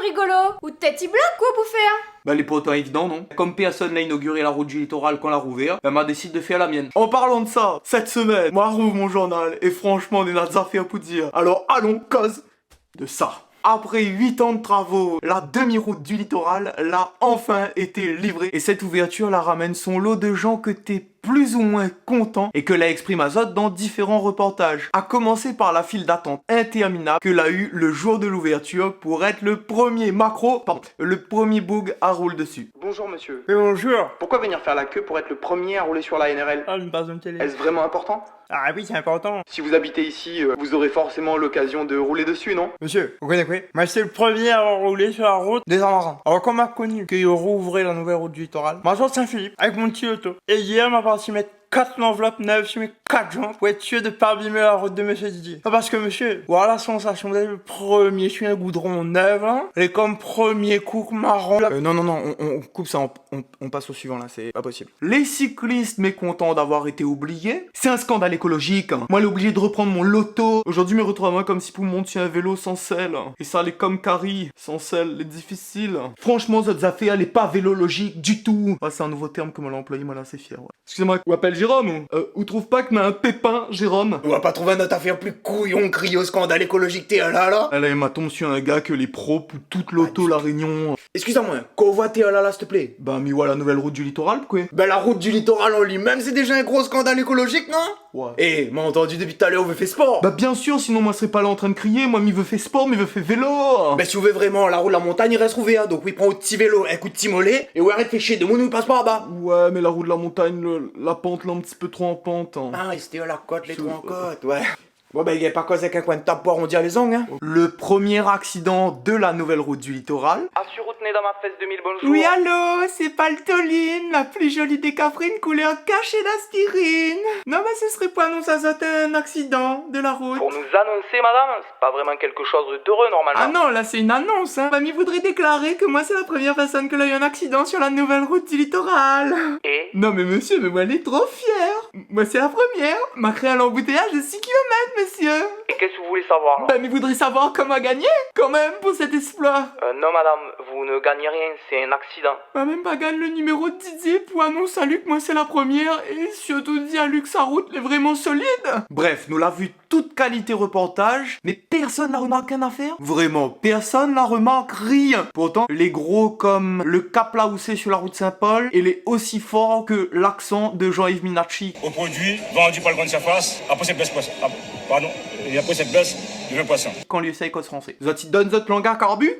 rigolo. Ou tête y bloque quoi bouffer hein. Bah les potes évident non. Comme personne n'a inauguré la route du littoral quand l'a rouvert, elle m'a décidé de faire la mienne. En parlant de ça, cette semaine, moi rouvre mon journal et franchement on a des affaires pour dire. Alors allons cause de ça. Après 8 ans de travaux, la demi-route du littoral l'a enfin été livrée. Et cette ouverture la ramène son lot de gens que t'es plus ou moins content et que l'a exprime Azote dans différents reportages. À commencer par la file d'attente interminable que l'a eu le jour de l'ouverture pour être le premier le premier boug à rouler dessus. Bonjour monsieur. Mais bonjour. Pourquoi venir faire la queue pour être le premier à rouler sur la NRL? Ah, une passe de télé. Est-ce vraiment important? Ah oui, c'est important. Si vous habitez ici, vous aurez forcément l'occasion de rouler dessus, non? Monsieur, vous connaissez? Moi, c'est le premier à avoir roulé sur la route des Amarants. Alors, quand on m'a connu qu'ils rouvraient la nouvelle route du littoral, moi, je suis Saint-Philippe, avec mon petit auto. Et hier, m'a parti mettre 4 enveloppes neuves sur mes 4 jambes pour être sûr de pas abîmer la route de monsieur Didier. Ah, parce que monsieur, voilà la sensation d'être le premier sur un goudron neuf, hein, et comme premier coup marron. Non, on coupe ça, on passe au suivant là, c'est pas possible. Les cyclistes mécontents d'avoir été oubliés, c'est un scandale écologique. Hein. Moi, elle est obligée de reprendre mon loto. Aujourd'hui, me retrouve à moi comme si pour monter sur un vélo sans selle. Et ça allait comme Carrie, sans selle, c'est difficile. Franchement, cette affaire, elle est pas vélologique du tout. Ah, c'est un nouveau terme que moi l'a employé, moi là, c'est fier. Ouais. Excusez-moi, vous appelle Jérôme ou trouve pas que m'a un pépin, Jérôme? On va pas trouver notre affaire plus couillon, crie au scandale écologique, t'es là là? Elle m'a tombé sur un gars que les pros pour toute l'auto, la Réunion. Excuse-moi, qu'on voit t'es là s'il te plaît? Bah, mais voilà la nouvelle route du littoral, quoi. Ben la route du littoral en lui-même, c'est déjà un gros scandale écologique, non? Ouais. Eh, m'a entendu depuis tout à l'heure, on veut faire sport. Bah bien sûr, sinon moi je serais pas là en train de crier, moi m'y veut faire sport, m'y veut faire vélo. Ben si vous voulez vraiment, la route de la montagne, il reste ouvert, donc oui, prends au petit vélo, un coup de timolet, et ouais, arrête de faire chier, de mon nous passe par là-bas. Ouais, mais la route de la montagne, la pente là un petit peu trop en pente. Hein. Ah, c'était à la côte, les trous en côte, ouais. Bon ben, il a pas causé avec un coin de table pour arrondir les ongles, hein. Le premier accident de la nouvelle route du littoral. Assure-retenez dans ma fesse 2000, bonjour. Oui, allô, c'est Paltoline, la plus jolie des caprines couleur cachée d'aspirine. Non, mais ce serait pas annoncer un accident de la route. Pour nous annoncer, madame, c'est pas vraiment quelque chose d'heureux normalement. Ah non, là c'est une annonce, hein. Mamie voudrait déclarer que moi c'est la première personne que l'a eu un accident sur la nouvelle route du littoral. Et Non mais monsieur, mais moi elle est trop fière. Moi c'est la première. M'a créé un embouteillage de 6 km, monsieur. Et qu'est-ce que vous voulez savoir là? Bah mais voudrait savoir comment gagner, quand même, pour cet exploit. Non, madame, vous ne gagnez rien, c'est un accident. Bah même pas gagne le numéro de Didier pour annoncer à Luc, moi c'est la première. Et surtout dit à Luc sa route est vraiment solide. Bref, nous l'a vu toute qualité reportage, mais personne n'a remarqué une affaire. Vraiment, personne n'a remarqué rien. Pourtant, les gros comme le cap là où c'est sur la route Saint-Paul, il est aussi fort que l'accent de Jean-Yves Minacci. Au produit vendu par le grande surface, après cette baisse poisson. Ah, pardon, et après cette baisse, du vin poisson. Quand lui essaye cause français. Vous avez donné votre langue à carbu?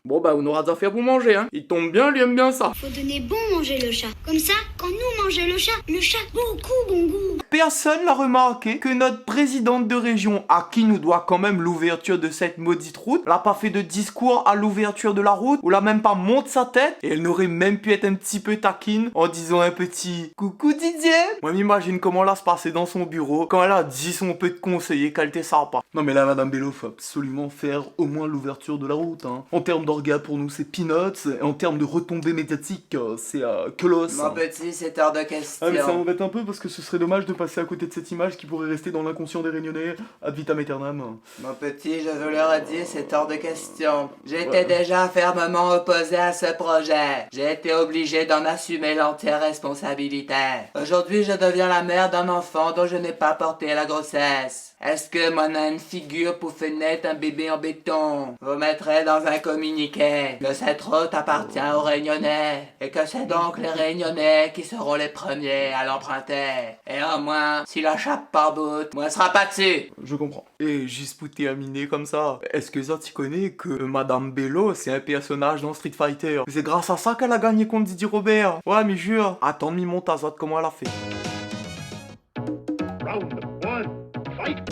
Bon bah on aura des affaires pour manger hein. Il tombe bien, lui aime bien ça. Faut donner bon manger le chat. Comme ça, quand nous mangeons le chat beaucoup bon goût. Personne n'a remarqué que notre présidente de région, à qui nous doit quand même l'ouverture de cette maudite route, n'a pas fait de discours à l'ouverture de la route, ou l'a même pas monté sa tête, et elle n'aurait même pu être un petit peu taquine en disant un petit coucou Didier. Moi m'imagine comment là se passait dans son bureau quand elle a dit son peu de conseiller qu'elle était sympa. Non mais là madame Bello, faut absolument faire au moins l'ouverture de la route hein. En termes d'orgas pour nous c'est peanuts, et en termes de retombées médiatiques c'est colosse. Mon petit, c'est hors de question. Ah mais ça m'embête un peu parce que ce serait dommage de passer à côté de cette image qui pourrait rester dans l'inconscient des Réunionnais ad vitam aeternam. Mon petit, je vous le redis, c'est hors de question. J'étais déjà fermement opposé à ce projet. J'ai été obligé d'en assumer l'entière responsabilité. Aujourd'hui, je deviens la mère d'un enfant dont je n'ai pas porté la grossesse. Est-ce que mon âne figure pour faire naître un bébé en béton? Vous mettrez dans un communiqué que cette route appartient aux Réunionnais et que c'est donc les Réunionnais qui seront les premiers à l'emprunter. Et au moins, s'il échappe par bout, moi sera pas dessus. Je comprends. Et juste pour terminer comme ça, est-ce que ça tu connais que Madame Bello c'est un personnage dans Street Fighter? C'est grâce à ça qu'elle a gagné contre Didier Robert. Ouais mais jure, attends de m'y monter à Zot comment elle a fait.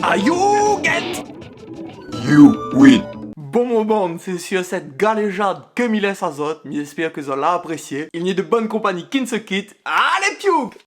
Are you get? You win. Bon mon bande, c'est sur cette galéjade que m'y laisse Azote, mais j'espère que vous l'avez apprécié. Il n'y a de bonne compagnie qui ne se quitte. Allez piouk!